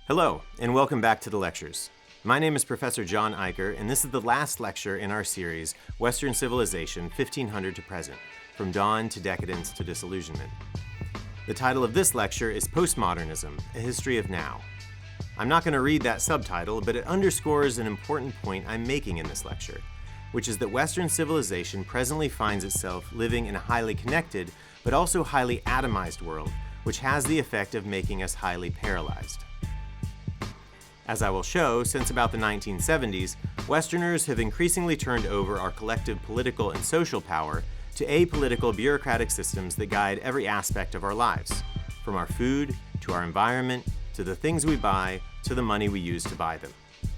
Hello, and welcome back to the lectures. My name is Professor John Eicher, and this is the last lecture in our series, Western Civilization, 1500 to Present, From Dawn to Decadence to Disillusionment. The title of this lecture is Postmodernism, A History of Now. I'm not going to read that subtitle, but it underscores an important point I'm making in this lecture, which is that Western civilization presently finds itself living in a highly connected, but also highly atomized world, which has the effect of making us highly paralyzed. As I will show, since about the 1970s, Westerners have increasingly turned over our collective political and social power to apolitical bureaucratic systems that guide every aspect of our lives, from our food, to our environment, to the things we buy, to the money we use to buy them.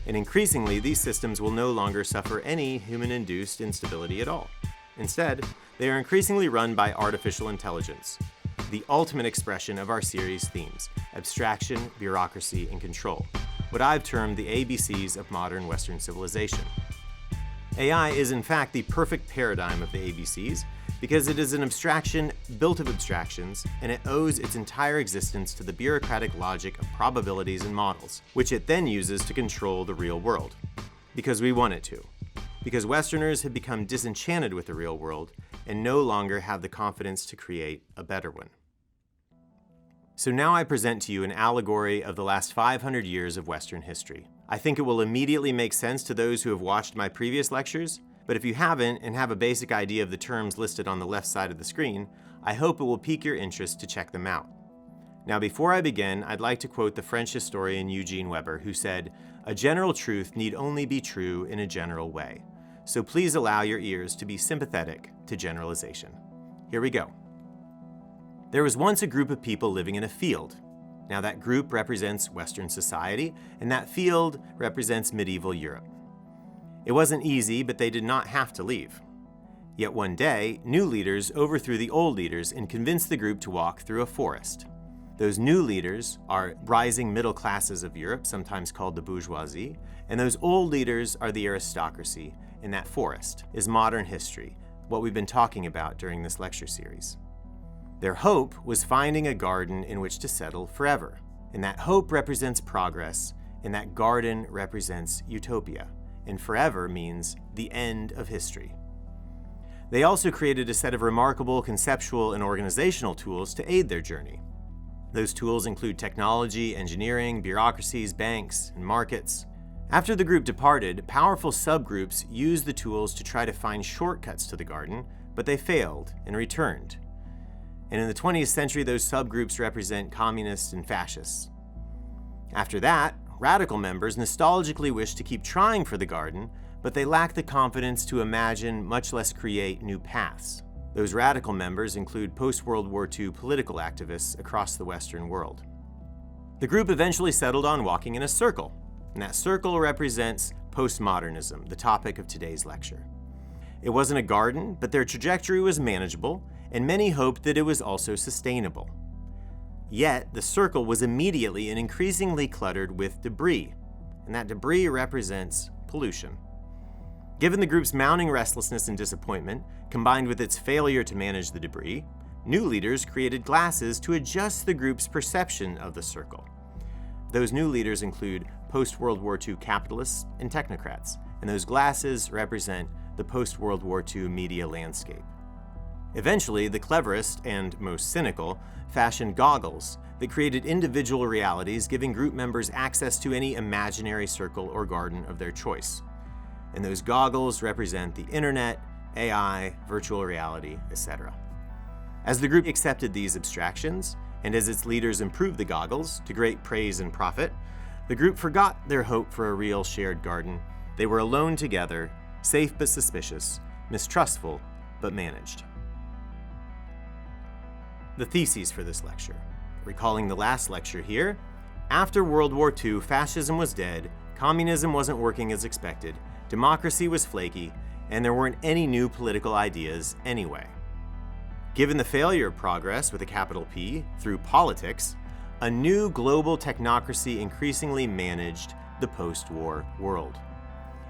And increasingly, these systems will no longer suffer any human-induced instability at all. Instead, they are increasingly run by artificial intelligence, the ultimate expression of our series themes: abstraction, bureaucracy, and control, what I've termed the ABCs of modern Western civilization. AI is in fact the perfect paradigm of the ABCs because it is an abstraction built of abstractions, and it owes its entire existence to the bureaucratic logic of probabilities and models, which it then uses to control the real world. Because we want it to. Because Westerners have become disenchanted with the real world and no longer have the confidence to create a better one. So now I present to you an allegory of the last 500 years of Western history. I think it will immediately make sense to those who have watched my previous lectures, but if you haven't and have a basic idea of the terms listed on the left side of the screen, I hope it will pique your interest to check them out. Now before I begin, I'd like to quote the French historian Eugene Weber, who said, "A general truth need only be true in a general way. So please allow your ears to be sympathetic to generalization." Here we go. There was once a group of people living in a field. Now that group represents Western society, and that field represents medieval Europe. It wasn't easy, but they did not have to leave. Yet one day, new leaders overthrew the old leaders and convinced the group to walk through a forest. Those new leaders are rising middle classes of Europe, sometimes called the bourgeoisie, and those old leaders are the aristocracy, and that forest is modern history, what we've been talking about during this lecture series. Their hope was finding a garden in which to settle forever, and that hope represents progress, and that garden represents utopia, and forever means the end of history. They also created a set of remarkable conceptual and organizational tools to aid their journey. Those tools include technology, engineering, bureaucracies, banks, and markets. After the group departed, powerful subgroups used the tools to try to find shortcuts to the garden, but they failed and returned. And in the 20th century, those subgroups represent communists and fascists. After that, radical members nostalgically wished to keep trying for the garden, but they lacked the confidence to imagine, much less create, new paths. Those radical members include post-World War II political activists across the Western world. The group eventually settled on walking in a circle, and that circle represents postmodernism, the topic of today's lecture. It wasn't a garden, but their trajectory was manageable, and many hoped that it was also sustainable. Yet, the circle was immediately and increasingly cluttered with debris, and that debris represents pollution. Given the group's mounting restlessness and disappointment, combined with its failure to manage the debris, new leaders created glasses to adjust the group's perception of the circle. Those new leaders include post-World War II capitalists and technocrats, and those glasses represent the post-World War II media landscape. Eventually, the cleverest and most cynical fashioned goggles that created individual realities, giving group members access to any imaginary circle or garden of their choice. And those goggles represent the internet, AI, virtual reality, etc. As the group accepted these abstractions, and as its leaders improved the goggles to great praise and profit, the group forgot their hope for a real shared garden. They were alone together, safe but suspicious, mistrustful but managed. The theses for this lecture. Recalling the last lecture here, after World War II, fascism was dead, communism wasn't working as expected, democracy was flaky, and there weren't any new political ideas anyway. Given the failure of progress with a capital P through politics, a new global technocracy increasingly managed the post-war world.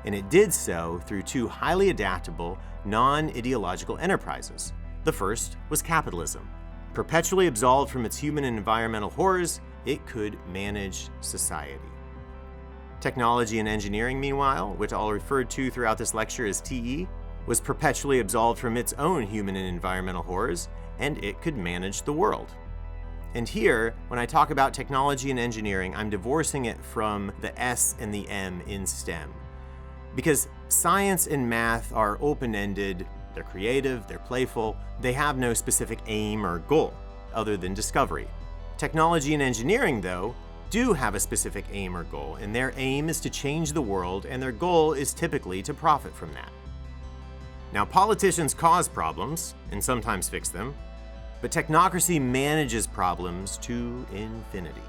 And it did so through two highly adaptable, non-ideological enterprises. The first was capitalism. Perpetually absolved from its human and environmental horrors, it could manage society. Technology and engineering, meanwhile, which I'll refer to throughout this lecture as TE, was perpetually absolved from its own human and environmental horrors, and it could manage the world. And here, when I talk about technology and engineering, I'm divorcing it from the S and the M in STEM. Because science and math are open-ended, they're creative, they're playful, they have no specific aim or goal, other than discovery. Technology and engineering, though, do have a specific aim or goal, and their aim is to change the world, and their goal is typically to profit from that. Now, politicians cause problems, and sometimes fix them, but technocracy manages problems to infinity.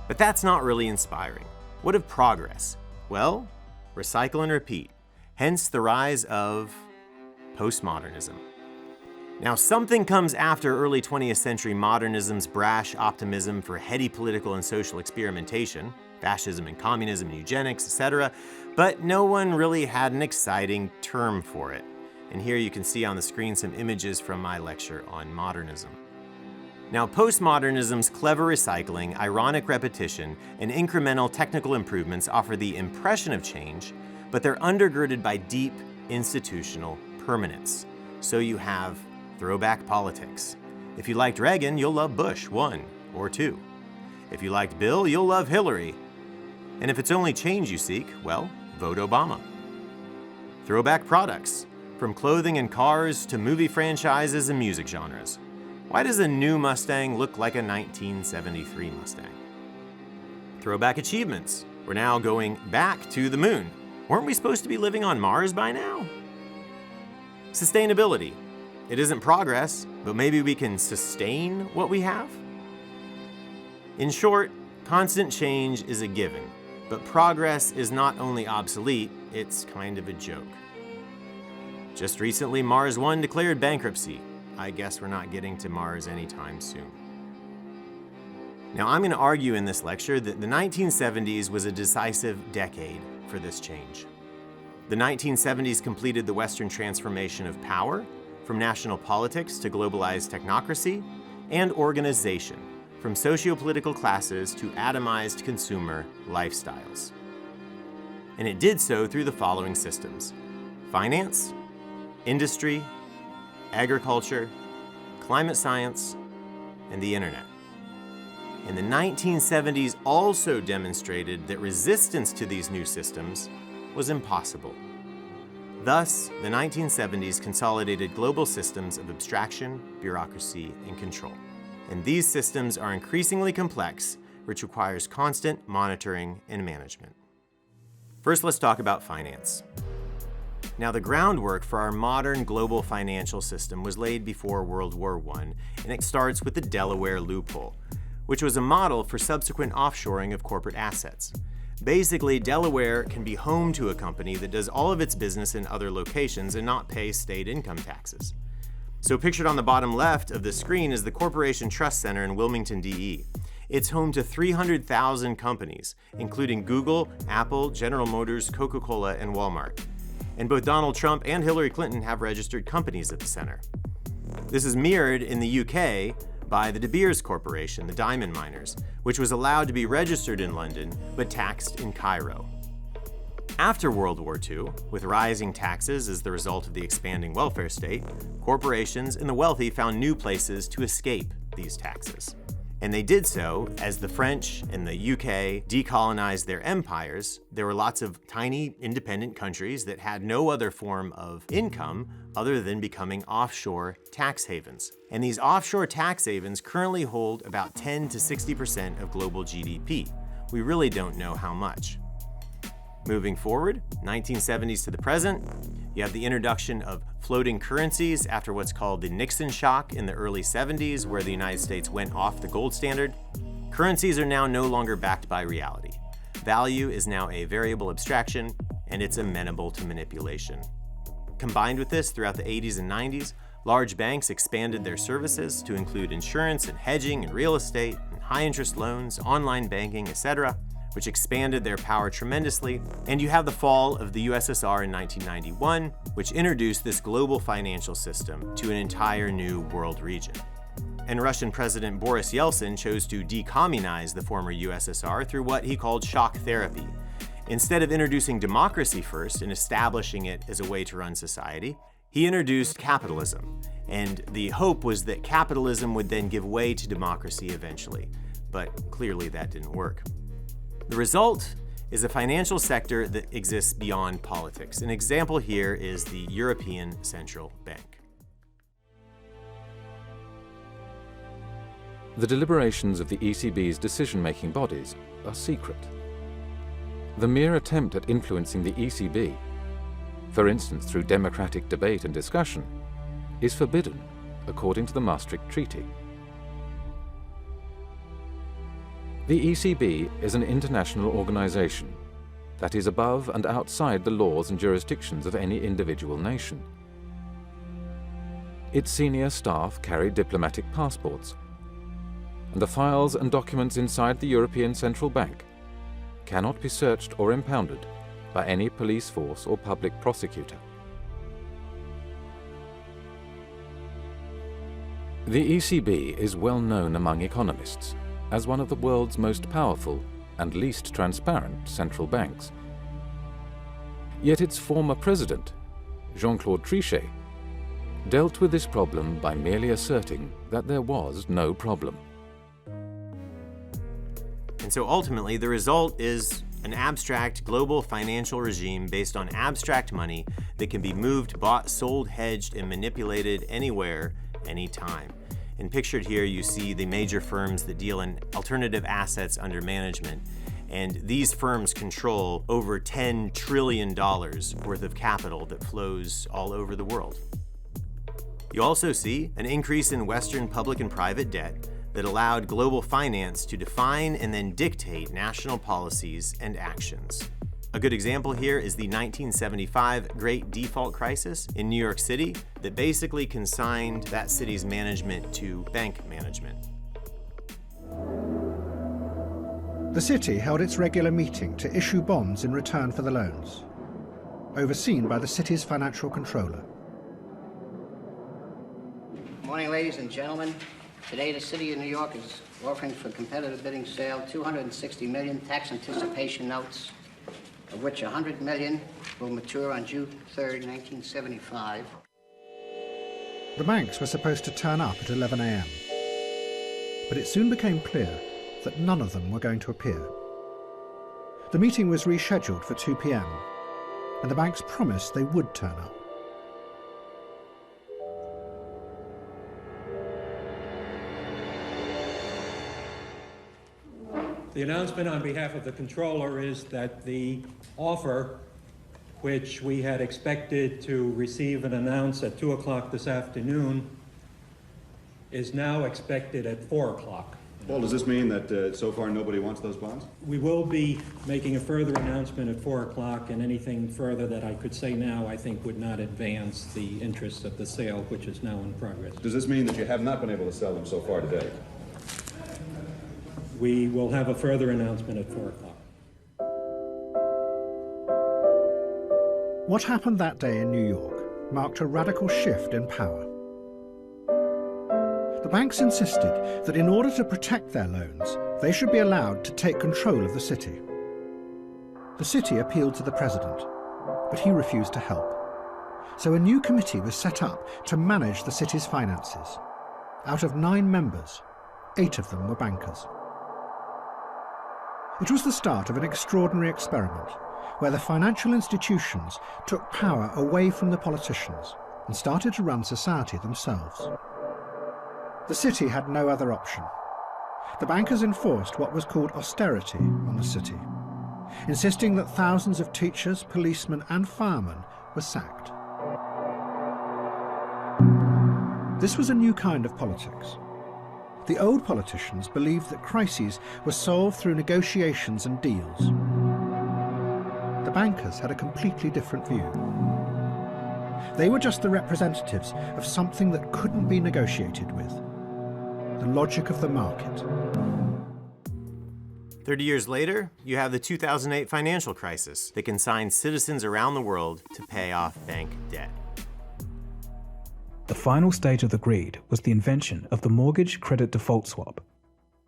But that's not really inspiring. What of progress? Well, recycle and repeat, hence the rise of postmodernism. Now, something comes after early 20th century modernism's brash optimism for heady political and social experimentation, fascism and communism and eugenics, etc., but no one really had an exciting term for it. And here you can see on the screen some images from my lecture on modernism. Now, postmodernism's clever recycling, ironic repetition, and incremental technical improvements offer the impression of change, but they're undergirded by deep institutional permanence. So you have throwback politics. If you liked Reagan, you'll love Bush 1 or 2. If you liked Bill, you'll love Hillary. And if it's only change you seek, well, vote Obama. Throwback products, from clothing and cars to movie franchises and music genres. Why does a new Mustang look like a 1973 Mustang? Throwback achievements. We're now going back to the moon. Weren't we supposed to be living on Mars by now? Sustainability. It isn't progress, but maybe we can sustain what we have? In short, constant change is a given, but progress is not only obsolete, it's kind of a joke. Just recently, Mars One declared bankruptcy. I guess we're not getting to Mars anytime soon. Now, I'm going to argue in this lecture that the 1970s was a decisive decade for this change. The 1970s completed the Western transformation of power, from national politics to globalized technocracy, and organization, from socio-political classes to atomized consumer lifestyles. And it did so through the following systems: finance, industry, agriculture, climate science, and the internet. And the 1970s also demonstrated that resistance to these new systems was impossible. Thus, the 1970s consolidated global systems of abstraction, bureaucracy, and control. And these systems are increasingly complex, which requires constant monitoring and management. First, let's talk about finance. Now, the groundwork for our modern global financial system was laid before World War I, and it starts with the Delaware loophole, which was a model for subsequent offshoring of corporate assets. Basically, Delaware can be home to a company that does all of its business in other locations and not pay state income taxes. So pictured on the bottom left of the screen is the Corporation Trust Center in Wilmington, DE. It's home to 300,000 companies, including Google, Apple, General Motors, Coca-Cola, and Walmart. And both Donald Trump and Hillary Clinton have registered companies at the center. This is mirrored in the UK by the De Beers Corporation, the diamond miners, which was allowed to be registered in London but taxed in Cairo. After World War II, with rising taxes as the result of the expanding welfare state, corporations and the wealthy found new places to escape these taxes. And they did so as the French and the UK decolonized their empires. There were lots of tiny independent countries that had no other form of income other than becoming offshore tax havens. And these offshore tax havens currently hold about 10 to 60% of global GDP. We really don't know how much. Moving forward, 1970s to the present, you have the introduction of floating currencies after what's called the Nixon shock in the early 70s, where the United States went off the gold standard. Currencies are now no longer backed by reality. Value is now a variable abstraction, and it's amenable to manipulation. Combined with this, throughout the 80s and 90s, large banks expanded their services to include insurance and hedging and real estate, and high-interest loans, online banking, etc., which expanded their power tremendously. And you have the fall of the USSR in 1991, which introduced this global financial system to an entire new world region. And Russian President Boris Yeltsin chose to decommunize the former USSR through what he called shock therapy. Instead of introducing democracy first and establishing it as a way to run society, he introduced capitalism. And the hope was that capitalism would then give way to democracy eventually. But clearly that didn't work. The result is a financial sector that exists beyond politics. An example here is the European Central Bank. The deliberations of the ECB's decision-making bodies are secret. The mere attempt at influencing the ECB, for instance through democratic debate and discussion, is forbidden according to the Maastricht Treaty. The ECB is an international organization that is above and outside the laws and jurisdictions of any individual nation. Its senior staff carry diplomatic passports, and the files and documents inside the European Central Bank cannot be searched or impounded by any police force or public prosecutor. The ECB is well known among economists as one of the world's most powerful and least transparent central banks. Yet its former president, Jean-Claude Trichet, dealt with this problem by merely asserting that there was no problem. And so ultimately, the result is an abstract global financial regime based on abstract money that can be moved, bought, sold, hedged, and manipulated anywhere, anytime. And pictured here, you see the major firms that deal in alternative assets under management. And these firms control over $10 trillion worth of capital that flows all over the world. You also see an increase in Western public and private debt that allowed global finance to define and then dictate national policies and actions. A good example here is the 1975 Great Default Crisis in New York City that basically consigned that city's management to bank management. The city held its regular meeting to issue bonds in return for the loans, overseen by the city's financial controller. Good morning, ladies and gentlemen. Today, the City of New York is offering for competitive bidding sale 260 million tax anticipation notes, of which 100 million will mature on June 3rd, 1975. The banks were supposed to turn up at 11 a.m., but it soon became clear that none of them were going to appear. The meeting was rescheduled for 2 p.m., and the banks promised they would turn up. The announcement on behalf of the controller is that the offer, which we had expected to receive and announce at 2 o'clock this afternoon, is now expected at 4 o'clock. Paul, does this mean that so far nobody wants those bonds? We will be making a further announcement at 4 o'clock, and anything further that I could say now I think would not advance the interests of the sale, which is now in progress. Does this mean that you have not been able to sell them so far today? We will have a further announcement at 4 o'clock. What happened that day in New York marked a radical shift in power. The banks insisted that in order to protect their loans, they should be allowed to take control of the city. The city appealed to the president, but he refused to help. So a new committee was set up to manage the city's finances. Out of 9 members, 8 of them were bankers. It was the start of an extraordinary experiment where the financial institutions took power away from the politicians and started to run society themselves. The city had no other option. The bankers enforced what was called austerity on the city, insisting that thousands of teachers, policemen and firemen were sacked. This was a new kind of politics. The old politicians believed that crises were solved through negotiations and deals. The bankers had a completely different view. They were just the representatives of something that couldn't be negotiated with, the logic of the market. 30 years later, you have the 2008 financial crisis that consigned citizens around the world to pay off bank debt. The final stage of the greed was the invention of the mortgage credit default swap.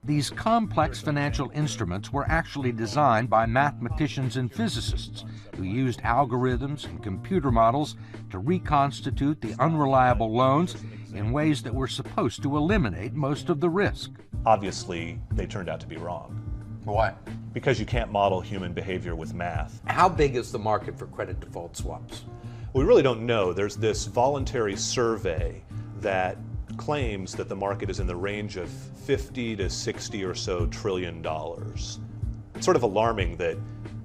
These complex financial instruments were actually designed by mathematicians and physicists who used algorithms and computer models to reconstitute the unreliable loans in ways that were supposed to eliminate most of the risk. Obviously, they turned out to be wrong. Why? Because you can't model human behavior with math. How big is the market for credit default swaps? We really don't know. There's this voluntary survey that claims that the market is in the range of 50 to 60 or so trillion dollars. It's sort of alarming that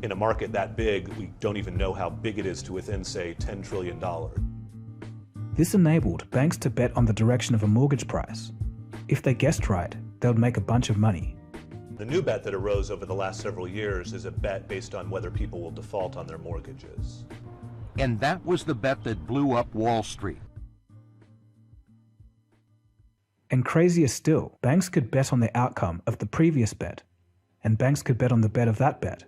in a market that big, we don't even know how big it is to within, say, $10 trillion. This enabled banks to bet on the direction of a mortgage price. If they guessed right, they would make a bunch of money. The new bet that arose over the last several years is a bet based on whether people will default on their mortgages. And that was the bet that blew up Wall Street. And crazier still, banks could bet on the outcome of the previous bet, and banks could bet on the bet of that bet.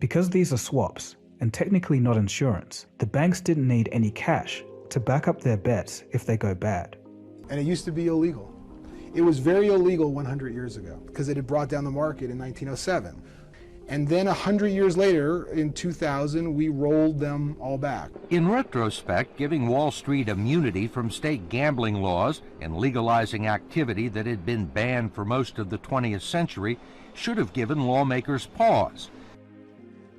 Because these are swaps, and technically not insurance, the banks didn't need any cash to back up their bets if they go bad. And it used to be illegal. It was very illegal 100 years ago because it had brought down the market in 1907. And then 100 years later, in 2000, we rolled them all back. In retrospect, giving Wall Street immunity from state gambling laws and legalizing activity that had been banned for most of the 20th century should have given lawmakers pause.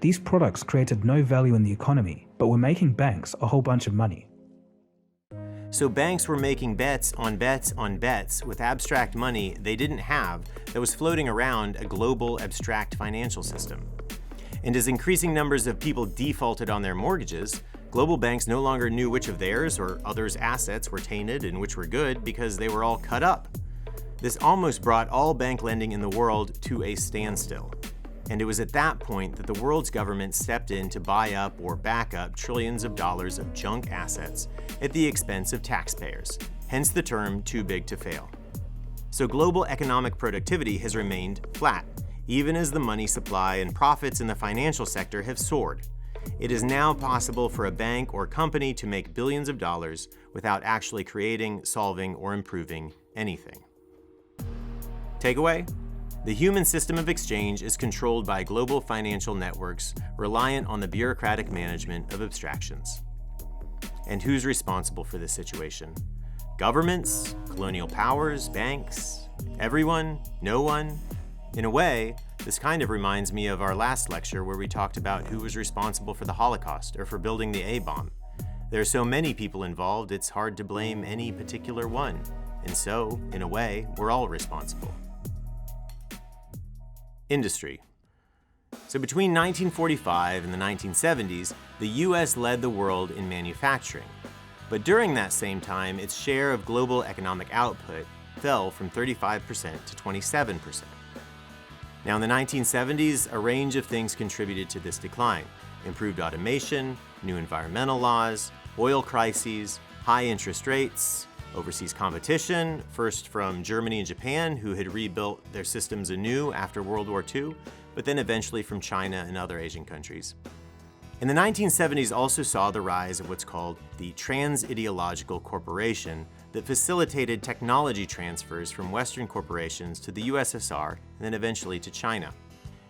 These products created no value in the economy, but were making banks a whole bunch of money. So banks were making bets on bets on bets with abstract money they didn't have that was floating around a global abstract financial system. And as increasing numbers of people defaulted on their mortgages, global banks no longer knew which of theirs or others' assets were tainted and which were good because they were all cut up. This almost brought all bank lending in the world to a standstill. And it was at that point that the world's government stepped in to buy up or back up trillions of dollars of junk assets at the expense of taxpayers, hence the term too big to fail. So global economic productivity has remained flat, even as the money supply and profits in the financial sector have soared. It is now possible for a bank or company to make billions of dollars without actually creating, solving, or improving anything. Takeaway? The human system of exchange is controlled by global financial networks reliant on the bureaucratic management of abstractions. And who's responsible for this situation? Governments? Colonial powers? Banks? Everyone? No one? In a way, this kind of reminds me of our last lecture where we talked about who was responsible for the Holocaust or for building the A-bomb. There are so many people involved, it's hard to blame any particular one. And so, in a way, we're all responsible. Industry. So between 1945 and the 1970s, the US led the world in manufacturing. But during that same time, its share of global economic output fell from 35% to 27%. Now in the 1970s, a range of things contributed to this decline. Improved automation, new environmental laws, oil crises, high interest rates, overseas competition, first from Germany and Japan, who had rebuilt their systems anew after World War II, but then eventually from China and other Asian countries. And the 1970s also saw the rise of what's called the trans-ideological corporation that facilitated technology transfers from Western corporations to the USSR and then eventually to China.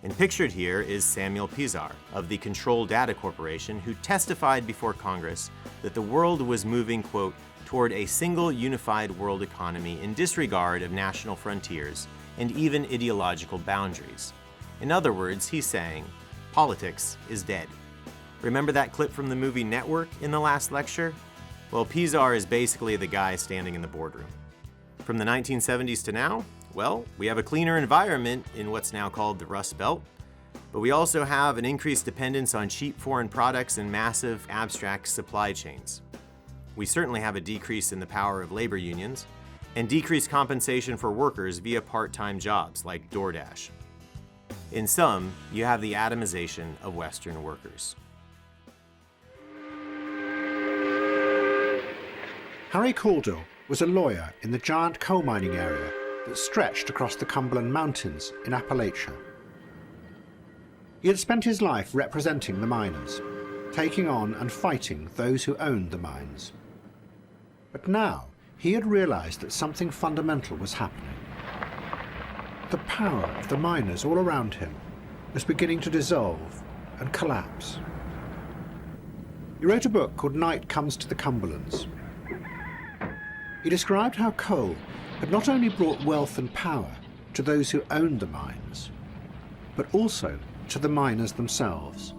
And pictured here is Samuel Pisar of the Control Data Corporation, who testified before Congress that the world was moving, quote, toward a single unified world economy in disregard of national frontiers and even ideological boundaries. In other words, he's saying, politics is dead. Remember that clip from the movie Network in the last lecture? Well, Pisar is basically the guy standing in the boardroom. From the 1970s to now, well, we have a cleaner environment in what's now called the Rust Belt, but we also have an increased dependence on cheap foreign products and massive abstract supply chains. We certainly have a decrease in the power of labor unions and decreased compensation for workers via part-time jobs like DoorDash. In sum, you have the atomization of Western workers. Harry Caldwell was a lawyer in the giant coal mining area that stretched across the Cumberland Mountains in Appalachia. He had spent his life representing the miners, taking on and fighting those who owned the mines. But now he had realized that something fundamental was happening. The power of the miners all around him was beginning to dissolve and collapse. He wrote a book called Night Comes to the Cumberlands. He described how coal had not only brought wealth and power to those who owned the mines, but also to the miners themselves.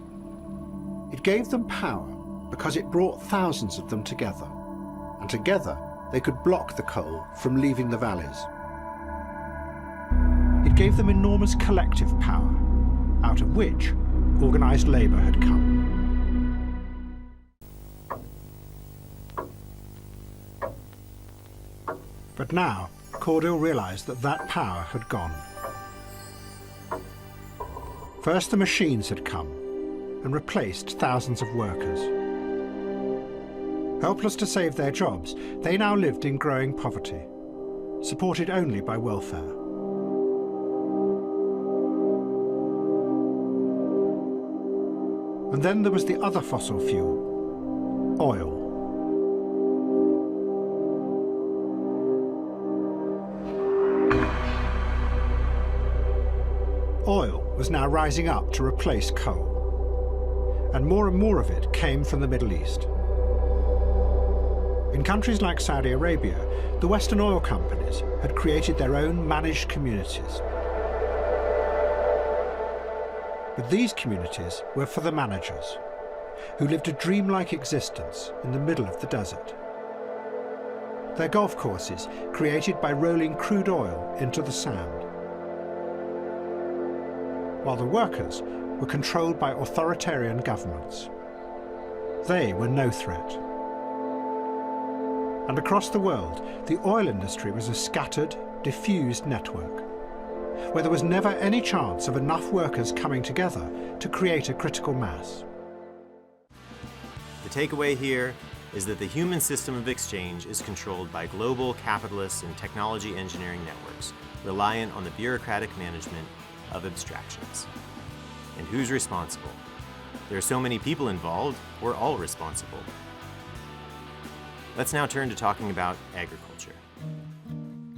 It gave them power because it brought thousands of them together, and together they could block the coal from leaving the valleys. It gave them enormous collective power, out of which organised labour had come. But now, Caudill realised that that power had gone. First the machines had come and replaced thousands of workers. Helpless to save their jobs, they now lived in growing poverty, supported only by welfare. And then there was the other fossil fuel, oil. Oil was now rising up to replace coal, and more of it came from the Middle East. In countries like Saudi Arabia, the Western oil companies had created their own managed communities. But these communities were for the managers, who lived a dreamlike existence in the middle of the desert. Their golf courses created by rolling crude oil into the sand, while the workers were controlled by authoritarian governments. They were no threat. And across the world, the oil industry was a scattered, diffused network, where there was never any chance of enough workers coming together to create a critical mass. The takeaway here is that the human system of exchange is controlled by global capitalist and technology engineering networks, reliant on the bureaucratic management of abstractions. And who's responsible? There are so many people involved, we're all responsible. Let's now turn to talking about agriculture.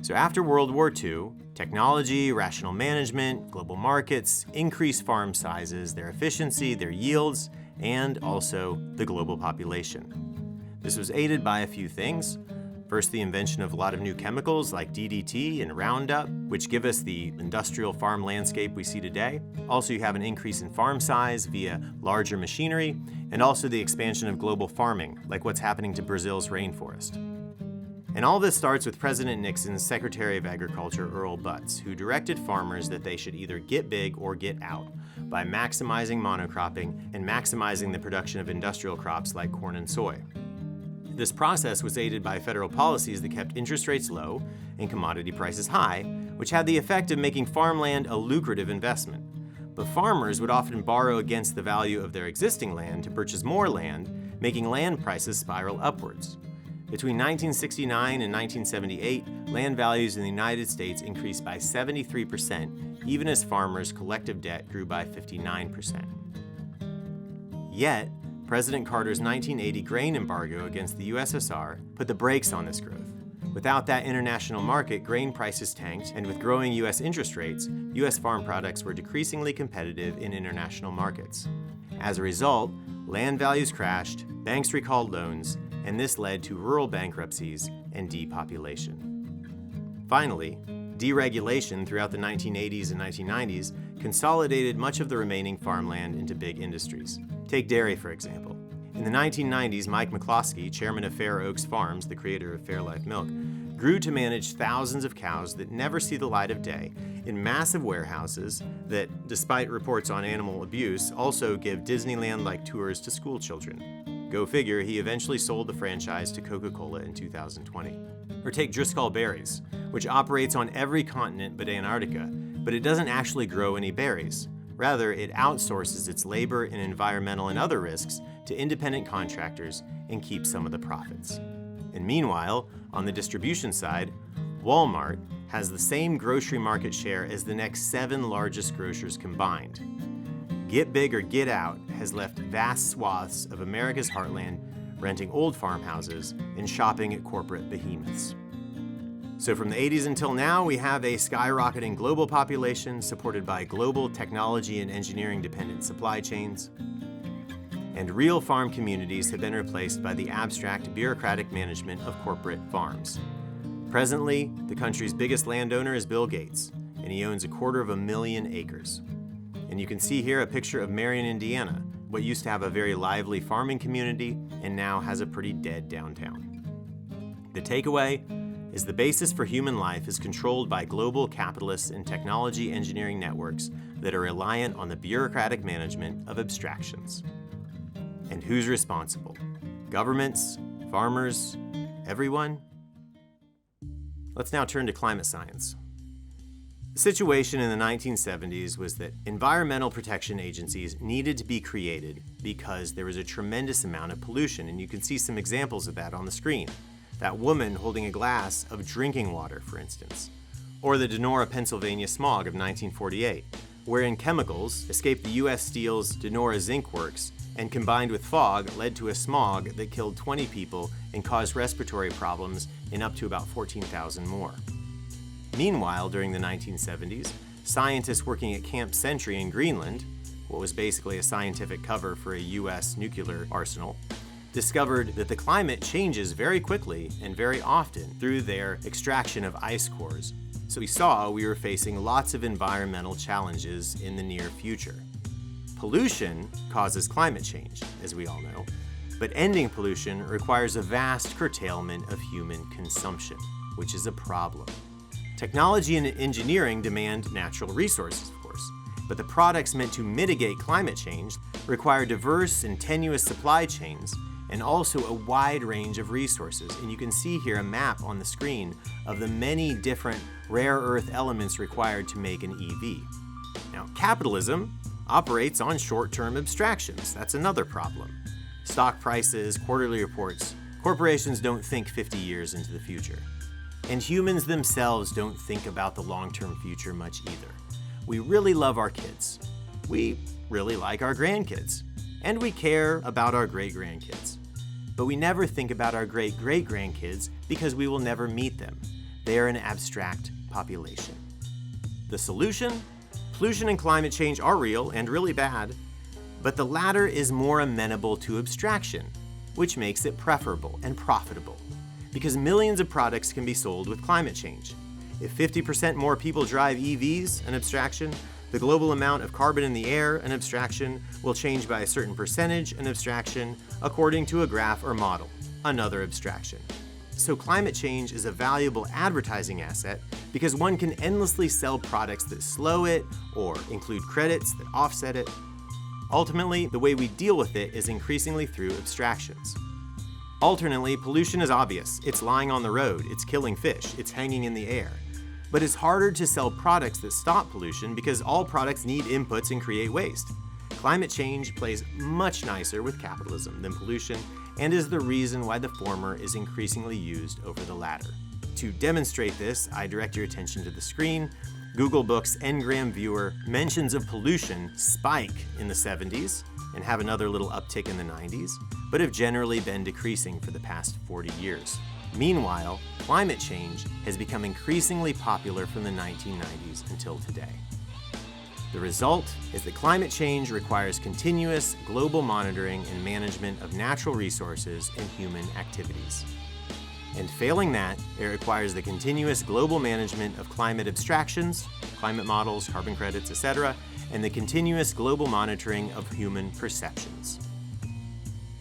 So after World War II, technology, rational management, global markets increased farm sizes, their efficiency, their yields, and also the global population. This was aided by a few things. First, the invention of a lot of new chemicals like DDT and Roundup, which give us the industrial farm landscape we see today. Also, you have an increase in farm size via larger machinery, and also the expansion of global farming, like what's happening to Brazil's rainforest. And all this starts with President Nixon's Secretary of Agriculture, Earl Butz, who directed farmers that they should either get big or get out by maximizing monocropping and maximizing the production of industrial crops like corn and soy. This process was aided by federal policies that kept interest rates low and commodity prices high, which had the effect of making farmland a lucrative investment. But farmers would often borrow against the value of their existing land to purchase more land, making land prices spiral upwards. Between 1969 and 1978, land values in the United States increased by 73%, even as farmers' collective debt grew by 59%. Yet, President Carter's 1980 grain embargo against the USSR put the brakes on this growth. Without that international market, grain prices tanked, and with growing US interest rates, US farm products were decreasingly competitive in international markets. As a result, land values crashed, banks recalled loans, and this led to rural bankruptcies and depopulation. Finally, deregulation throughout the 1980s and 1990s consolidated much of the remaining farmland into big industries. Take dairy, for example. In the 1990s, Mike McCloskey, chairman of Fair Oaks Farms, the creator of Fairlife Milk, grew to manage thousands of cows that never see the light of day in massive warehouses that, despite reports on animal abuse, also give Disneyland-like tours to school children. Go figure, he eventually sold the franchise to Coca-Cola in 2020. Or take Driscoll Berries, which operates on every continent but Antarctica, but it doesn't actually grow any berries. Rather, it outsources its labor and environmental and other risks to independent contractors and keeps some of the profits. And meanwhile, on the distribution side, Walmart has the same grocery market share as the next 7 largest grocers combined. Get big or get out has left vast swaths of America's heartland renting old farmhouses, and shopping at corporate behemoths. So from the 80s until now, we have a skyrocketing global population supported by global technology and engineering dependent supply chains. And real farm communities have been replaced by the abstract bureaucratic management of corporate farms. Presently, the country's biggest landowner is Bill Gates, and he owns 250,000 acres. And you can see here a picture of Marion, Indiana, what used to have a very lively farming community and now has a pretty dead downtown. The takeaway is the basis for human life is controlled by global capitalists and technology engineering networks that are reliant on the bureaucratic management of abstractions. And who's responsible? Governments? Farmers? Everyone? Let's now turn to climate science. The situation in the 1970s was that environmental protection agencies needed to be created because there was a tremendous amount of pollution, and you can see some examples of that on the screen. That woman holding a glass of drinking water, for instance. Or the Donora, Pennsylvania smog of 1948, wherein chemicals escaped the U.S. Steel's Donora Zinc Works and combined with fog led to a smog that killed 20 people and caused respiratory problems in up to about 14,000 more. Meanwhile, during the 1970s, scientists working at Camp Sentry in Greenland, what was basically a scientific cover for a U.S. nuclear arsenal, discovered that the climate changes very quickly and very often through their extraction of ice cores. So we were facing lots of environmental challenges in the near future. Pollution causes climate change, as we all know, but ending pollution requires a vast curtailment of human consumption, which is a problem. Technology and engineering demand natural resources, of course, but the products meant to mitigate climate change require diverse and tenuous supply chains and also a wide range of resources. And you can see here a map on the screen of the many different rare earth elements required to make an EV. Now, capitalism operates on short-term abstractions. That's another problem. Stock prices, quarterly reports, corporations don't think 50 years into the future. And humans themselves don't think about the long-term future much either. We really love our kids. We really like our grandkids. And we care about our great-grandkids. But we never think about our great-great-grandkids because we will never meet them. They are an abstract population. The solution? Pollution and climate change are real and really bad, but the latter is more amenable to abstraction, which makes it preferable and profitable, because millions of products can be sold with climate change. If 50% more people drive EVs, an abstraction, the global amount of carbon in the air, an abstraction, will change by a certain percentage, an abstraction, according to a graph or model, another abstraction. So climate change is a valuable advertising asset because one can endlessly sell products that slow it or include credits that offset it. Ultimately, the way we deal with it is increasingly through abstractions. Alternately, pollution is obvious. It's lying on the road, it's killing fish, it's hanging in the air. But it's harder to sell products that stop pollution because all products need inputs and create waste. Climate change plays much nicer with capitalism than pollution and is the reason why the former is increasingly used over the latter. To demonstrate this, I direct your attention to the screen. Google Books' Ngram Viewer mentions of pollution spike in the 70s and have another little uptick in the 90s, but have generally been decreasing for the past 40 years. Meanwhile, climate change has become increasingly popular from the 1990s until today. The result is that climate change requires continuous global monitoring and management of natural resources and human activities. And failing that, it requires the continuous global management of climate abstractions, climate models, carbon credits, etc., and the continuous global monitoring of human perceptions.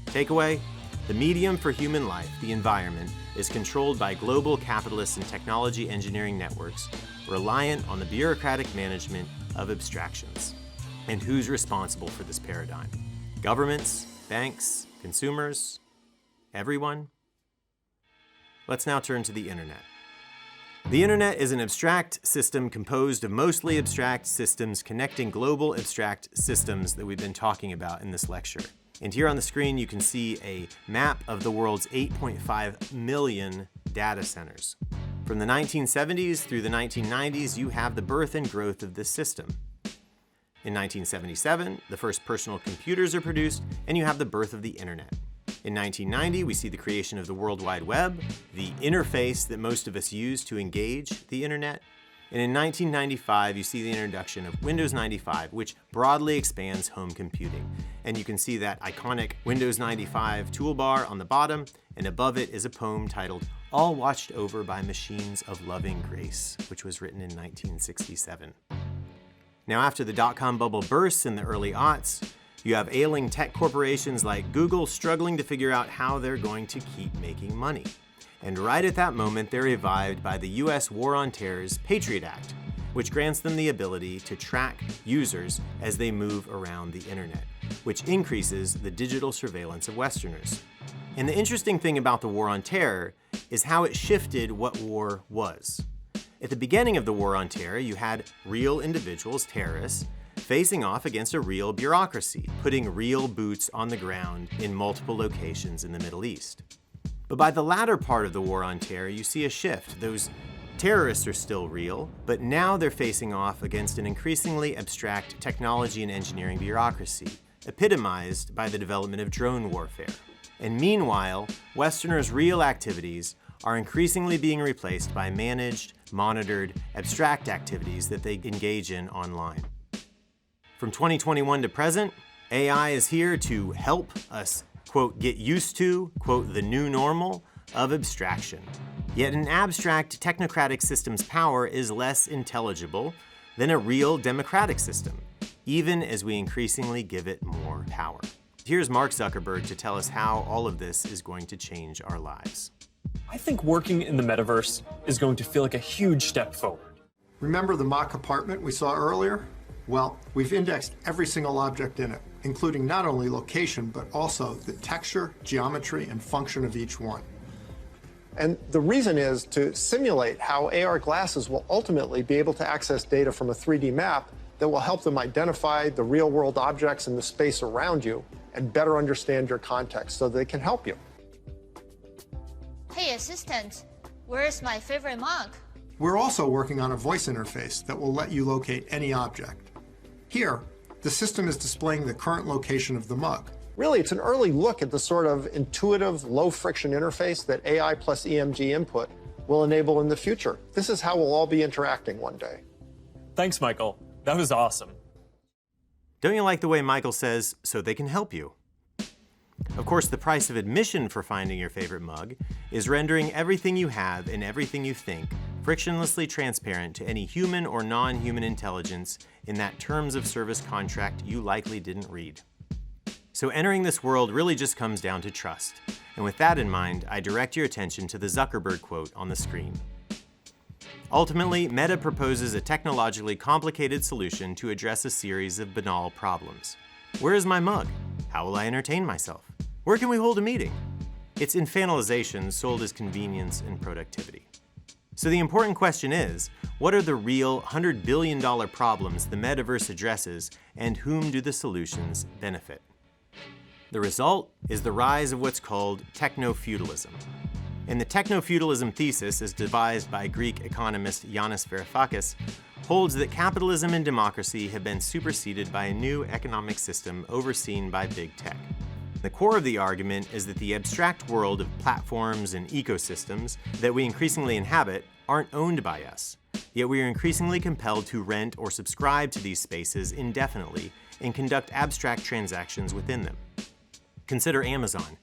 Takeaway: the medium for human life, the environment, is controlled by global capitalist and technology engineering networks reliant on the bureaucratic management of abstractions. And who's responsible for this paradigm? Governments, banks, consumers, everyone? Let's now turn to the internet. The internet is an abstract system composed of mostly abstract systems connecting global abstract systems that we've been talking about in this lecture. And here on the screen, you can see a map of the world's 8.5 million data centers. From the 1970s through the 1990s, you have the birth and growth of this system. In 1977, the first personal computers are produced, and you have the birth of the internet. In 1990, we see the creation of the World Wide Web, the interface that most of us use to engage the internet. And in 1995, you see the introduction of Windows 95, which broadly expands home computing. And you can see that iconic Windows 95 toolbar on the bottom, and above it is a poem titled "All Watched Over by Machines of Loving Grace," which was written in 1967. Now, after the dot-com bubble bursts in the early aughts, you have ailing tech corporations like Google struggling to figure out how they're going to keep making money. And right at that moment, they're revived by the US War on Terror's Patriot Act, which grants them the ability to track users as they move around the internet, which increases the digital surveillance of Westerners. And the interesting thing about the War on Terror is how it shifted what war was. At the beginning of the War on Terror, you had real individuals, terrorists, facing off against a real bureaucracy, putting real boots on the ground in multiple locations in the Middle East. But by the latter part of the War on Terror, you see a shift. Those terrorists are still real, but now they're facing off against an increasingly abstract technology and engineering bureaucracy, epitomized by the development of drone warfare. And meanwhile, Westerners' real activities are increasingly being replaced by managed, monitored, abstract activities that they engage in online. From 2021 to present, AI is here to help us, quote, get used to, quote, the new normal of abstraction. Yet an abstract technocratic system's power is less intelligible than a real democratic system, even as we increasingly give it more power. Here's Mark Zuckerberg to tell us how all of this is going to change our lives. I think working in the metaverse is going to feel like a huge step forward. Remember the mock apartment we saw earlier? Well, we've indexed every single object in it, including not only location, but also the texture, geometry, and function of each one. And the reason is to simulate how AR glasses will ultimately be able to access data from a 3D map that will help them identify the real-world objects in the space around you and better understand your context so they can help you. Hey, assistant, where's my favorite mug? We're also working on a voice interface that will let you locate any object. Here, the system is displaying the current location of the mug. Really, it's an early look at the sort of intuitive, low-friction interface that AI plus EMG input will enable in the future. This is how we'll all be interacting one day. Thanks, Michael. That was awesome. Don't you like the way Michael says, so they can help you? Of course, the price of admission for finding your favorite mug is rendering everything you have and everything you think frictionlessly transparent to any human or non-human intelligence in that terms of service contract you likely didn't read. So entering this world really just comes down to trust. And with that in mind, I direct your attention to the Zuckerberg quote on the screen. Ultimately, Meta proposes a technologically complicated solution to address a series of banal problems. Where is my mug? How will I entertain myself? Where can we hold a meeting? It's infantilization sold as convenience and productivity. So the important question is, what are the real $100 billion problems the metaverse addresses, and whom do the solutions benefit? The result is the rise of what's called techno-feudalism. And the techno-feudalism thesis, as devised by Greek economist Yanis Varoufakis, holds that capitalism and democracy have been superseded by a new economic system overseen by big tech. The core of the argument is that the abstract world of platforms and ecosystems that we increasingly inhabit aren't owned by us, yet we are increasingly compelled to rent or subscribe to these spaces indefinitely and conduct abstract transactions within them. Consider Amazon.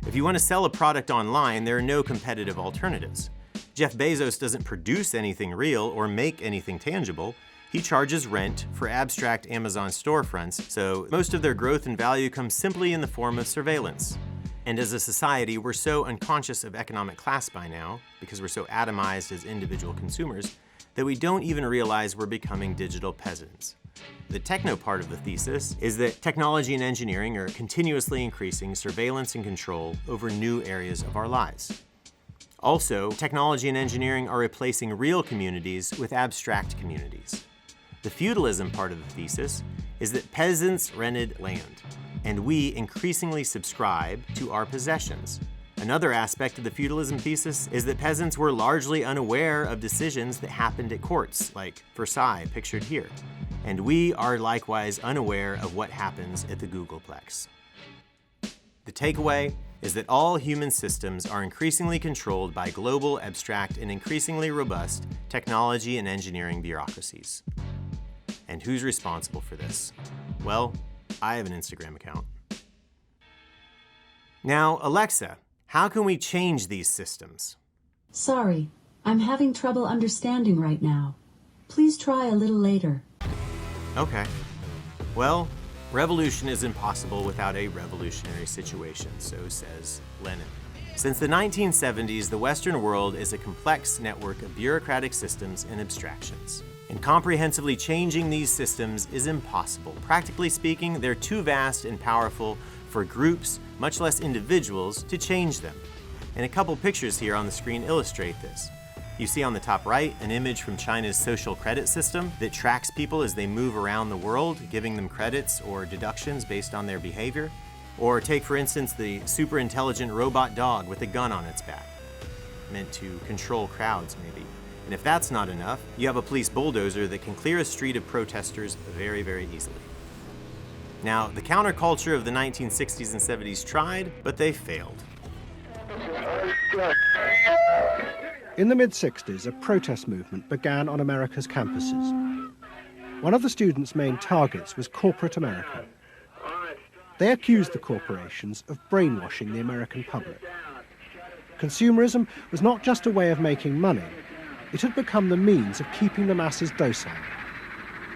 If you want to sell a product online, there are no competitive alternatives. Jeff Bezos doesn't produce anything real or make anything tangible. He charges rent for abstract Amazon storefronts, so most of their growth and value comes simply in the form of surveillance. And as a society, we're so unconscious of economic class by now, because we're so atomized as individual consumers, that we don't even realize we're becoming digital peasants. The techno part of the thesis is that technology and engineering are continuously increasing surveillance and control over new areas of our lives. Also, technology and engineering are replacing real communities with abstract communities. The feudalism part of the thesis is that peasants rented land, and we increasingly subscribe to our possessions. Another aspect of the feudalism thesis is that peasants were largely unaware of decisions that happened at courts, like Versailles, pictured here. And we are likewise unaware of what happens at the Googleplex. The takeaway is that all human systems are increasingly controlled by global, abstract, and increasingly robust technology and engineering bureaucracies. And who's responsible for this? Well, I have an Instagram account. Now, Alexa, how can we change these systems? Sorry, I'm having trouble understanding right now. Please try a little later. Okay. Well, revolution is impossible without a revolutionary situation, so says Lenin. Since the 1970s, the Western world is a complex network of bureaucratic systems and abstractions. And comprehensively changing these systems is impossible. Practically speaking, they're too vast and powerful for groups, much less individuals, to change them. And a couple pictures here on the screen illustrate this. You see on the top right an image from China's social credit system that tracks people as they move around the world, giving them credits or deductions based on their behavior. Or take, for instance, the super intelligent robot dog with a gun on its back, meant to control crowds maybe. And if that's not enough, you have a police bulldozer that can clear a street of protesters very, very easily. Now, the counterculture of the 1960s and 70s tried, but they failed. In the mid-60s, a protest movement began on America's campuses. One of the students' main targets was corporate America. They accused the corporations of brainwashing the American public. Consumerism was not just a way of making money, it had become the means of keeping the masses docile,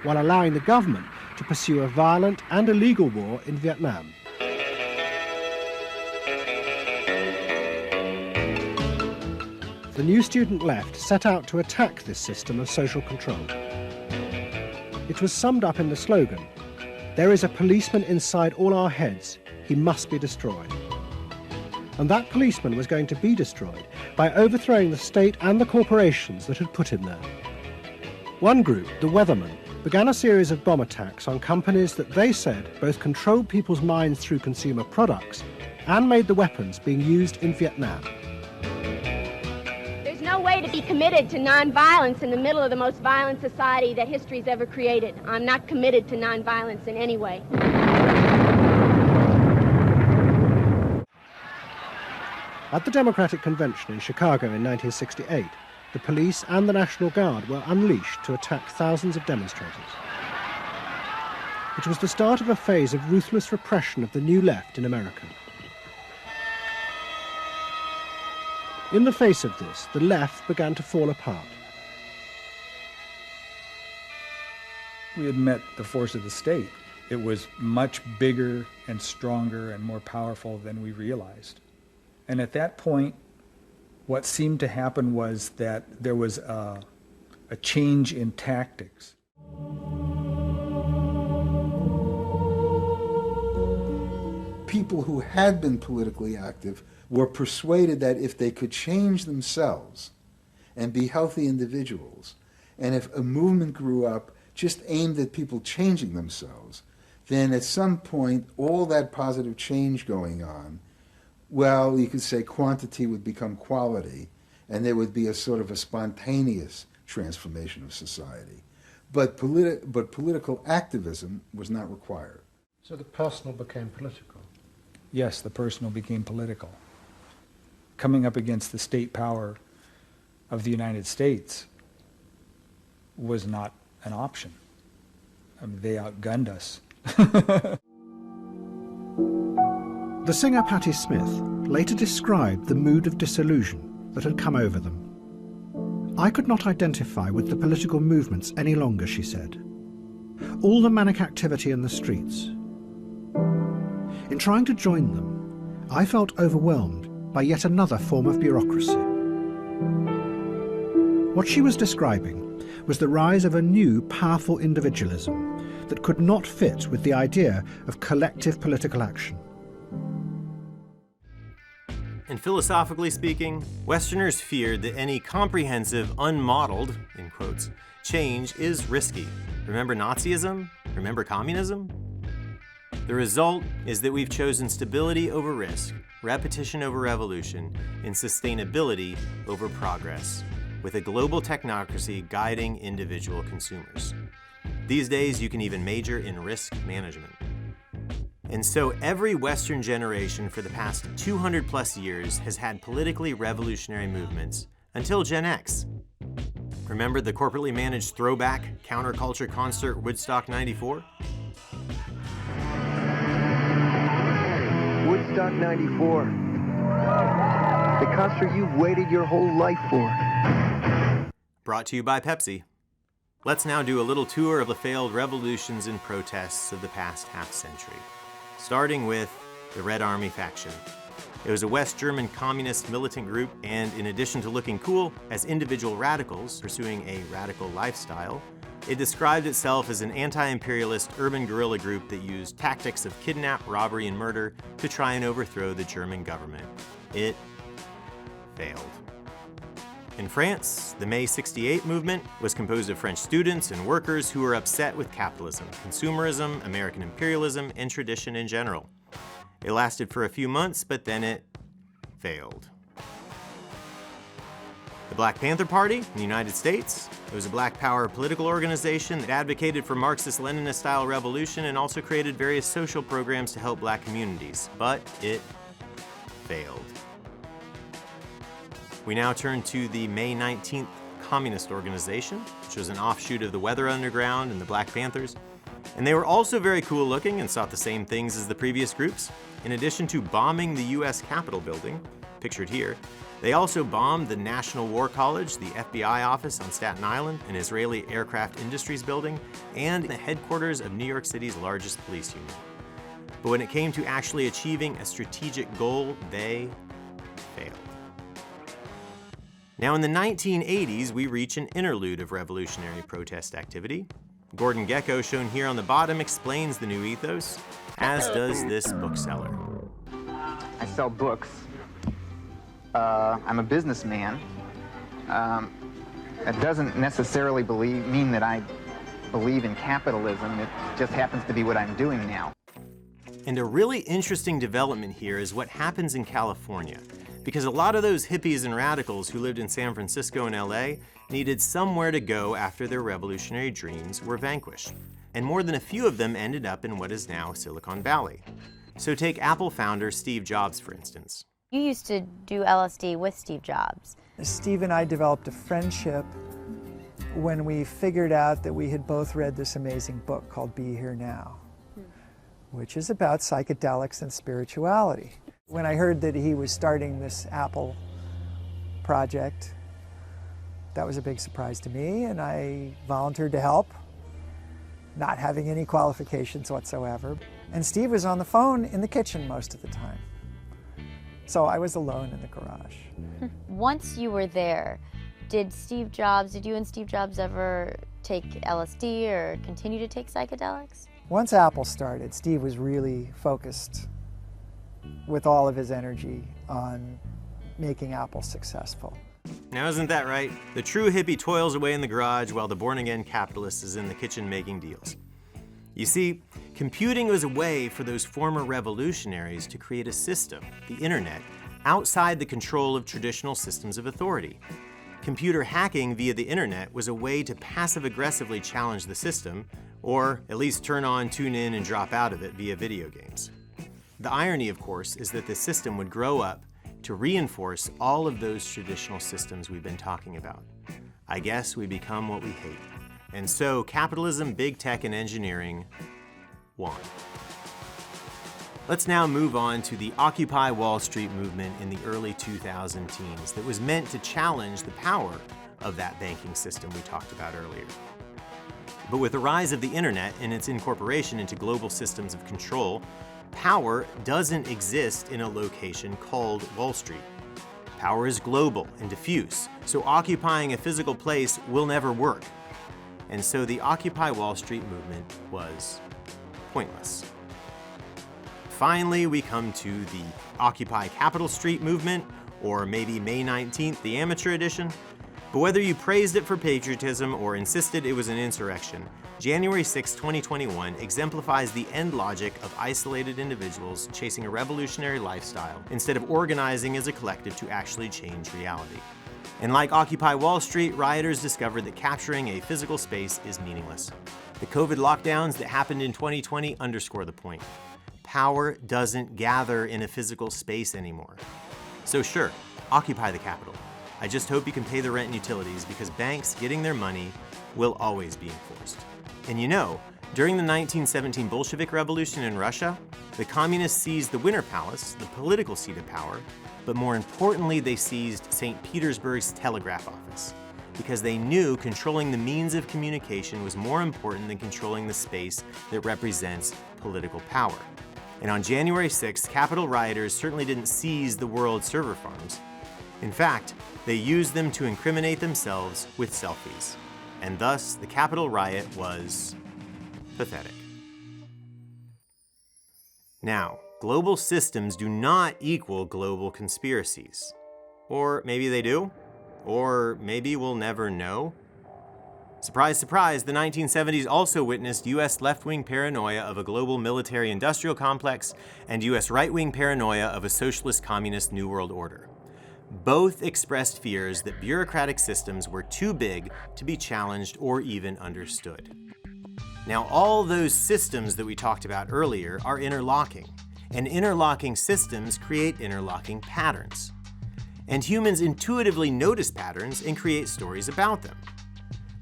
while allowing the government to pursue a violent and illegal war in Vietnam. The new student left set out to attack this system of social control. It was summed up in the slogan, "There is a policeman inside all our heads, he must be destroyed." And that policeman was going to be destroyed by overthrowing the state and the corporations that had put him there. One group, the Weathermen, began a series of bomb attacks on companies that they said both controlled people's minds through consumer products and made the weapons being used in Vietnam. There's no way to be committed to nonviolence in the middle of the most violent society that history's ever created. I'm not committed to nonviolence in any way. At the Democratic Convention in Chicago in 1968, the police and the National Guard were unleashed to attack thousands of demonstrators. It was the start of a phase of ruthless repression of the new left in America. In the face of this, the left began to fall apart. We had met the force of the state. It was much bigger and stronger and more powerful than we realized. And at that point, what seemed to happen was that there was a change in tactics. People who had been politically active were persuaded that if they could change themselves and be healthy individuals, and if a movement grew up just aimed at people changing themselves, then at some point all that positive change going on, well, you could say quantity would become quality, and there would be a sort of a spontaneous transformation of society. But political activism was not required. So the personal became political? Yes, the personal became political. Coming up against the state power of the United States was not an option. I mean, they outgunned us. The singer Patti Smith later described the mood of disillusion that had come over them. "I could not identify with the political movements any longer," she said. "All the manic activity in the streets. In trying to join them, I felt overwhelmed by yet another form of bureaucracy." What she was describing was the rise of a new, powerful individualism that could not fit with the idea of collective political action. And philosophically speaking, Westerners feared that any comprehensive, unmodeled, in quotes, change is risky. Remember Nazism? Remember communism? The result is that we've chosen stability over risk, repetition over revolution, and sustainability over progress, with a global technocracy guiding individual consumers. These days, you can even major in risk management. And so every Western generation for the past 200 plus years has had politically revolutionary movements until Gen X. Remember the corporately managed throwback counterculture concert Woodstock '94? Woodstock '94. The concert you've waited your whole life for. Brought to you by Pepsi. Let's now do a little tour of the failed revolutions and protests of the past half-century, starting with the Red Army faction. It was a West German communist militant group, and in addition to looking cool as individual radicals pursuing a radical lifestyle, it described itself as an anti-imperialist urban guerrilla group that used tactics of kidnap, robbery, and murder to try and overthrow the German government. It failed. In France, the May '68 movement was composed of French students and workers who were upset with capitalism, consumerism, American imperialism, and tradition in general. It lasted for a few months, but then it failed. The Black Panther Party in the United States, it was a Black Power political organization that advocated for Marxist-Leninist-style revolution and also created various social programs to help Black communities, but it failed. We now turn to the May 19th Communist Organization, which was an offshoot of the Weather Underground and the Black Panthers. And they were also very cool looking and sought the same things as the previous groups. In addition to bombing the US Capitol building, pictured here, they also bombed the National War College, the FBI office on Staten Island, an Israeli aircraft industries building, and the headquarters of New York City's largest police union. But when it came to actually achieving a strategic goal, they failed. Now in the 1980s, we reach an interlude of revolutionary protest activity. Gordon Gekko, shown here on the bottom, explains the new ethos, as does this bookseller. I sell books. I'm a businessman. That doesn't necessarily mean that I believe in capitalism. It just happens to be what I'm doing now. And a really interesting development here is what happens in California, because a lot of those hippies and radicals who lived in San Francisco and LA needed somewhere to go after their revolutionary dreams were vanquished. And more than a few of them ended up in what is now Silicon Valley. So take Apple founder Steve Jobs, for instance. You used to do LSD with Steve Jobs. Steve and I developed a friendship when we figured out that we had both read this amazing book called Be Here Now, which is about psychedelics and spirituality. When I heard that he was starting this Apple project, that was a big surprise to me, and I volunteered to help, not having any qualifications whatsoever. And Steve was on the phone in the kitchen most of the time. So I was alone in the garage. Once you were there, did you and Steve Jobs ever take LSD or continue to take psychedelics? Once Apple started, Steve was really focused with all of his energy on making Apple successful. Now isn't that right? The true hippie toils away in the garage while the born-again capitalist is in the kitchen making deals. You see, computing was a way for those former revolutionaries to create a system, the internet, outside the control of traditional systems of authority. Computer hacking via the internet was a way to passive-aggressively challenge the system, or at least turn on, tune in, and drop out of it via video games. The irony, of course, is that the system would grow up to reinforce all of those traditional systems we've been talking about. I guess we become what we hate. And so capitalism, big tech, and engineering won. Let's now move on to the Occupy Wall Street movement in the early 2000 teens that was meant to challenge the power of that banking system we talked about earlier. But with the rise of the internet and its incorporation into global systems of control, power doesn't exist in a location called Wall Street. Power is global and diffuse, so occupying a physical place will never work. And so the Occupy Wall Street movement was pointless. Finally, we come to the Occupy Capitol Street movement, or maybe May 19th, the amateur edition. But whether you praised it for patriotism or insisted it was an insurrection, January 6, 2021 exemplifies the end logic of isolated individuals chasing a revolutionary lifestyle instead of organizing as a collective to actually change reality. And like Occupy Wall Street, rioters discovered that capturing a physical space is meaningless. The COVID lockdowns that happened in 2020 underscore the point. power doesn't gather in a physical space anymore. So sure, occupy the capital. I just hope you can pay the rent and utilities, because banks getting their money will always be enforced. And you know, during the 1917 Bolshevik Revolution in Russia, the communists seized the Winter Palace, the political seat of power, but more importantly, they seized St. Petersburg's telegraph office, because they knew controlling the means of communication was more important than controlling the space that represents political power. And on January 6th, Capitol rioters certainly didn't seize the world server farms. In fact, they used them to incriminate themselves with selfies. And thus, the Capitol riot was pathetic. Now, global systems do not equal global conspiracies. Or maybe they do? Or maybe we'll never know? Surprise, surprise, the 1970s also witnessed US left-wing paranoia of a global military-industrial complex and US right-wing paranoia of a socialist communist New World Order. Both expressed fears that bureaucratic systems were too big to be challenged or even understood. Now, all those systems that we talked about earlier are interlocking, and interlocking systems create interlocking patterns. And humans intuitively notice patterns and create stories about them.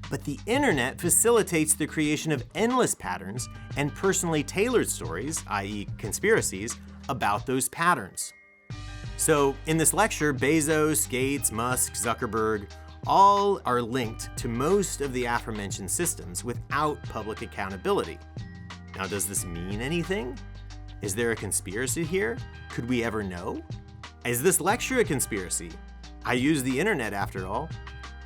But the internet facilitates the creation of endless patterns and personally tailored stories, i.e. conspiracies, about those patterns. So in this lecture, Bezos, Gates, Musk, Zuckerberg, all are linked to most of the aforementioned systems without public accountability. Now, does this mean anything? Is there a conspiracy here? Could we ever know? Is this lecture a conspiracy? I use the internet after all.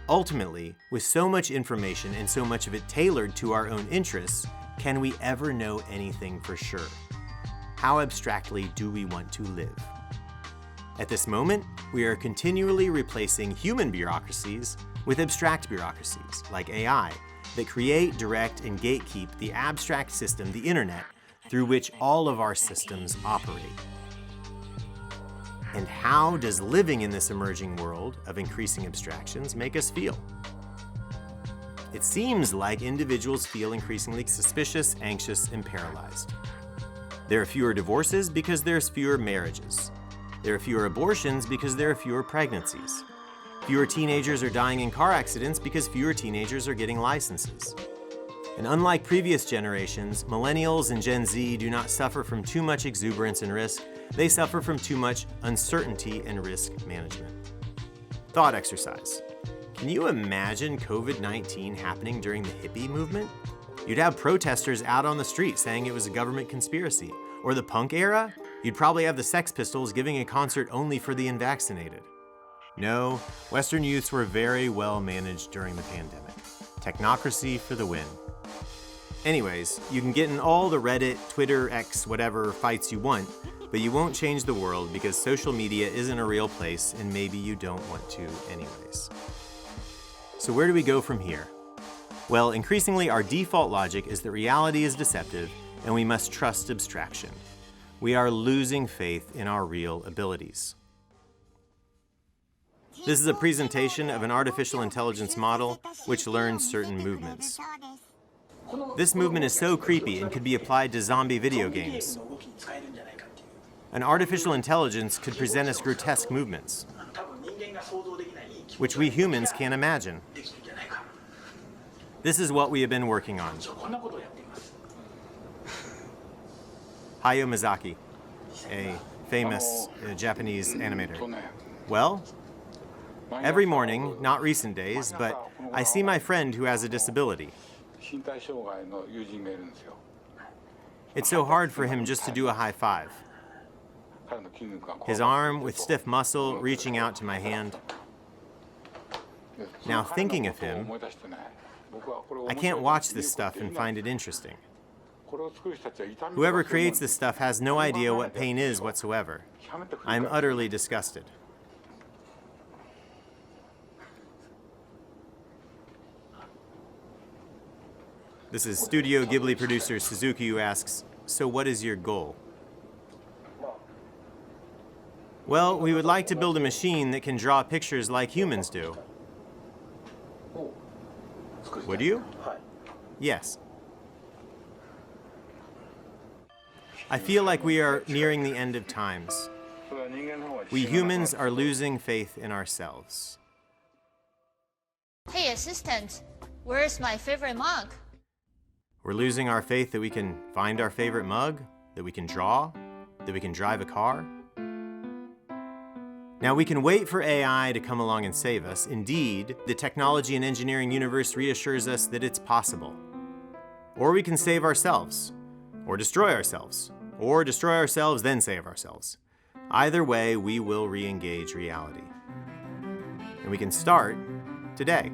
Ultimately, with so much information and so much of it tailored to our own interests, can we ever know anything for sure? How abstractly do we want to live? At this moment, we are continually replacing human bureaucracies with abstract bureaucracies, like AI, that create, direct, and gatekeep the abstract system, the internet, through which all of our systems operate. And how does living in this emerging world of increasing abstractions make us feel? It seems like individuals feel increasingly suspicious, anxious, and paralyzed. There are fewer divorces because there's fewer marriages. There are fewer abortions because there are fewer pregnancies. Fewer teenagers are dying in car accidents because fewer teenagers are getting licenses. And unlike previous generations, millennials and Gen Z do not suffer from too much exuberance and risk. They suffer from too much uncertainty and risk management. Thought exercise. Can you imagine COVID-19 happening during the hippie movement? You'd have protesters out on the street saying it was a government conspiracy. Or the punk era? You'd probably have the Sex Pistols giving a concert only for the unvaccinated. No, Western youths were very well managed during the pandemic. Technocracy for the win. Anyways, you can get in all the Reddit, Twitter, X, whatever fights you want, but you won't change the world because social media isn't a real place and maybe you don't want to anyways. So where do we go from here? Well, increasingly our default logic is that reality is deceptive and we must trust abstraction. We are losing faith in our real abilities. This is a presentation of an artificial intelligence model which learns certain movements. This movement is so creepy and could be applied to zombie video games. An artificial intelligence could present us grotesque movements, which we humans can't imagine. This is what we have been working on. Hayao Miyazaki, a famous Japanese animator. Well, every morning, not recent days, but I see my friend who has a disability. It's so hard for him just to do a high five. His arm with stiff muscle reaching out to my hand. Now thinking of him, I can't watch this stuff and find it interesting. Whoever creates this stuff has no idea what pain is whatsoever. I'm utterly disgusted. This is Studio Ghibli producer Suzuki who asks, so what is your goal? Well, we would like to build a machine that can draw pictures like humans do. Would you? Yes. I feel like we are nearing the end of times. We humans are losing faith in ourselves. Hey, assistant, where's my favorite mug? We're losing our faith that we can find our favorite mug, that we can draw, that we can drive a car. Now, we can wait for AI to come along and save us. Indeed, the technology and engineering universe reassures us that it's possible. Or we can save ourselves, or destroy ourselves, then save ourselves. Either way, we will re-engage reality. And we can start today.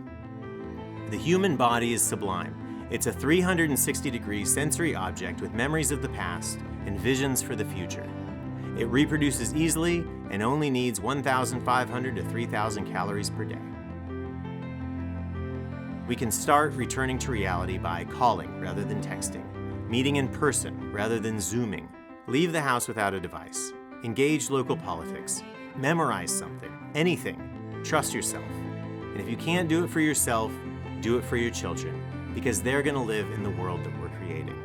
The human body is sublime. It's a 360-degree sensory object with memories of the past and visions for the future. It reproduces easily and only needs 1,500 to 3,000 calories per day. We can start returning to reality by calling rather than texting, meeting in person rather than Zooming, leave the house without a device, engage local politics, memorize something, anything, trust yourself. And if you can't do it for yourself, do it for your children, because they're going to live in the world that we're creating.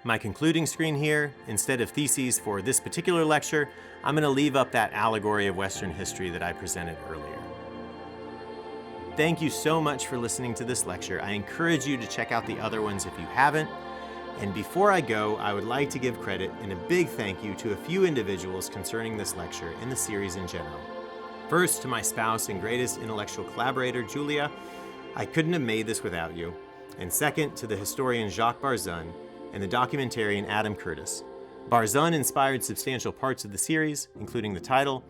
My concluding screen here, instead of theses for this particular lecture, I'm going to leave up that allegory of Western history that I presented earlier. Thank you so much for listening to this lecture. I encourage you to check out the other ones if you haven't. And before I go, I would like to give credit and a big thank you to a few individuals concerning this lecture and the series in general. First, to my spouse and greatest intellectual collaborator, Julia. I couldn't have made this without you. And second, to the historian Jacques Barzun and the documentarian Adam Curtis. Barzun inspired substantial parts of the series, including the title,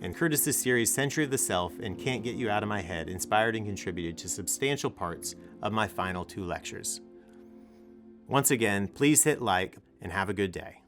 and Curtis's series Century of the Self and Can't Get You Out of My Head inspired and contributed to substantial parts of my final 2 lectures. Once again, please hit like and have a good day.